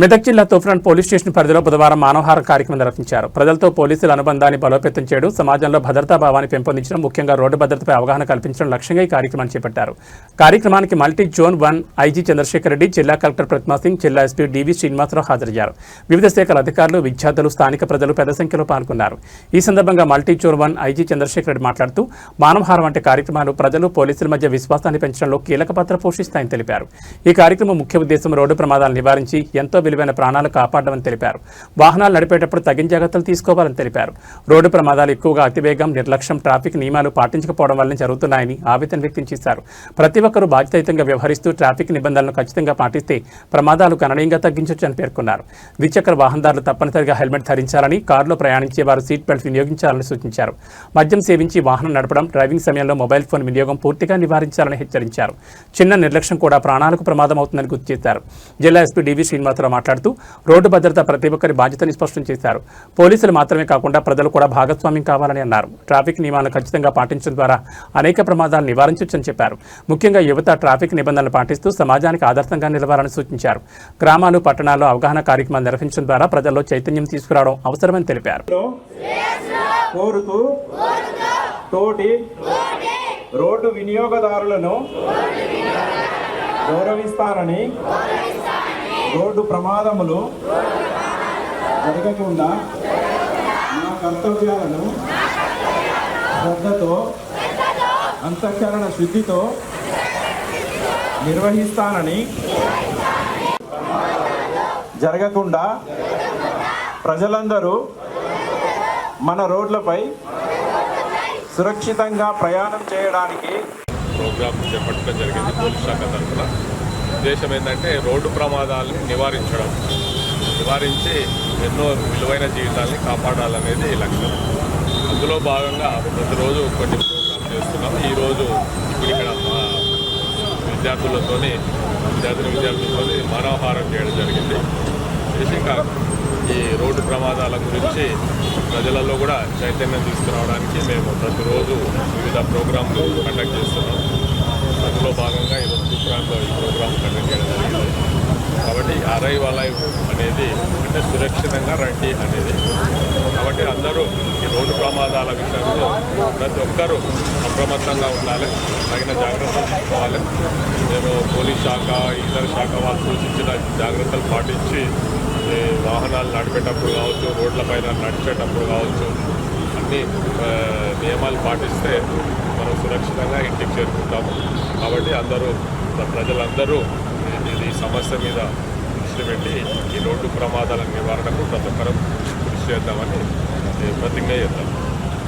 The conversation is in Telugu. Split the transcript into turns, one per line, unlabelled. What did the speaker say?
మెదక్ జిల్లా తూఫ్రాన్ పోలీస్ స్టేషన్ పరిధిలో బుధవారం మానవహారం కార్యక్రమం నిర్వహించారు. ప్రజలతో పోలీసుల అనుబంధాన్ని బలోపేతం చేయడం, సమాజంలో భద్రతా భావాన్ని పెంపొందించడం, ముఖ్యంగా రోడ్డు భద్రతపై అవగాహన కల్పించడం లక్ష్యంగా ఈ కార్యక్రమాన్ని చేపట్టారు. కార్యక్రమానికి multi zone 1 IG Chandrashekar Reddy, జిల్లా కలెక్టర్ ప్రతిమా సింగ్, జిల్లా ఎస్పీ డివి శ్రీనివాసరావు హాజరయ్యారు. వివిధ శాఖల అధికారులు, విద్యార్థులు, స్థానిక ప్రజలు పెద్ద సంఖ్యలో పాల్గొన్నారు. ఈ సందర్భంగా multi zone 1 IG Chandrashekar Reddy మాట్లాడుతూ మానవహారం వంటి కార్యక్రమాలు ప్రజలు, పోలీసుల మధ్య విశ్వాసాన్ని పెంచడంలో కీలక పాత్ర పోషిస్తాయని తెలిపారు. ఈ కార్యక్రమం ముఖ్య ఉద్దేశం రోడ్డు ప్రమాదాలను నివారించి ఎంతో విలువైన ప్రాణాలు కాపాడమని తెలిపారు. వాహనాలు నడిపేటప్పుడు తగిన జాగ్రత్తలు తీసుకోవాలని తెలిపారు. రోడ్డు ప్రమాదాలు ఎక్కువగా అతివేగం, నిర్లక్ష్యం, ట్రాఫిక్ నియమాలు పాటించకపోవడం వల్లనే జరుగుతున్నాయని ఆవేదన వ్యక్తం చేశారు. ప్రతి ఒక్కరూ బాధ్యతాయుతంగా వ్యవహరిస్తూ ట్రాఫిక్ నిబంధనలను ఖచ్చితంగా పాటిస్తే ప్రమాదాలు గణనీయంగా తగ్గించవచ్చని పేర్కొన్నారు. ద్విచక్ర వాహనదారులు తప్పనిసరిగా హెల్మెట్ ధరించాలని, కారులో ప్రయాణించే వారు సీట్ బెల్ట్ వినియోగించాలని సూచించారు. మద్యం సేవించి వాహనం నడపడం, డ్రైవింగ్ సమయంలో మొబైల్ ఫోన్ వినియోగం పూర్తిగా నివారించాలని హెచ్చరించారు. చిన్న నిర్లక్ష్యం కూడా ప్రాణాలకు ప్రమాదం అవుతుందని గుర్తు చేశారు. జిల్లా ఎస్పీ డివి శ్రీనివాసరావు మాట్లాడుతూ రోడ్డు భద్రత ప్రతి ఒక్కరి బాధ్యతని స్పష్టం చేశారు. పోలీసులు మాత్రమే కాకుండా ప్రజలు కూడా భాగస్వామ్యం కావాలని అన్నారు. ట్రాఫిక్ నియమాలను ఖచ్చితంగా పాటించడం ద్వారా అనేక ప్రమాదాలు నివారించవచ్చని చెప్పారు. ముఖ్యంగా యువత ట్రాఫిక్ నిబంధనలు పాటిస్తూ సమాజానికి ఆదర్శంగా నిలవాలని సూచించారు. గ్రామాలు, పట్టణాల్లో అవగాహన కార్యక్రమాలు నిర్వహించడం ద్వారా ప్రజల్లో చైతన్యం తీసుకురావడం అవసరమని తెలిపారు.
రోడ్డు వినియోగదారులను గౌరవిస్తానని, రోడ్డు ప్రమాదములు జరగకుండా నా కర్తవ్యాలను శ్రద్ధతో, అంతఃకరణ శుద్ధితో నిర్వహిస్తానని, జరగకుండా ప్రజలందరూ మన రోడ్లపై సురక్షితంగా ప్రయాణం చేయడానికి
ప్రోగ్రాం చేపట్టడం జరిగింది. పోలీస్ శాఖ తరఫున ఉద్దేశం ఏంటంటే రోడ్డు ప్రమాదాలను నివారించి ఎన్నో విలువైన జీవితాలని కాపాడాలనేది లక్ష్యం. అందులో భాగంగా ప్రతిరోజు కొన్ని ప్రోగ్రాం చేస్తున్నాం. ఈరోజు ఇక్కడ విద్యార్థులతో మానవహారం చేయడం జరిగింది. బేసిక్గా ఈ రోడ్డు ప్రమాదాల గురించి ప్రజలలో కూడా చైతన్యం తీసుకురావడానికి మేము ప్రతిరోజు వివిధ ప్రోగ్రాంలు కండక్ట్ చేస్తున్నాం. అందులో భాగంగా ఈరోజు తూప్రాన్లో ఈ ప్రోగ్రాం కండక్ట్ చేయడం జరిగింది. కాబట్టి అరైవ్ అలైవ్ అనేది అంటే సురక్షితంగా రండి అనేది. కాబట్టి అందరూ ఈ రోడ్డు ప్రమాదాల విషయంలో ప్రతి ఒక్కరూ అప్రమత్తంగా ఉండాలి, తగిన జాగ్రత్తలు తీసుకోవాలి. మేము పోలీస్ శాఖ, ఇతర శాఖ వాళ్ళు సూచించిన జాగ్రత్తలు పాటించి వాహనాలు నడిపేటప్పుడు కావచ్చు, రోడ్లపైన నడిచేటప్పుడు కావచ్చు, అన్ని నియమాలు పాటిస్తే మనం సురక్షితంగా ఇంటికి చేరుకుంటాము. కాబట్టి ప్రజలందరూ ఈ సమస్య మీద దృష్టి పెట్టి ఈ రోడ్డు ప్రమాదాల నివారణకు ప్రతి ఒక్కరూ కృషి చేద్దామని ప్రతిజ్ఞ చేద్దాం.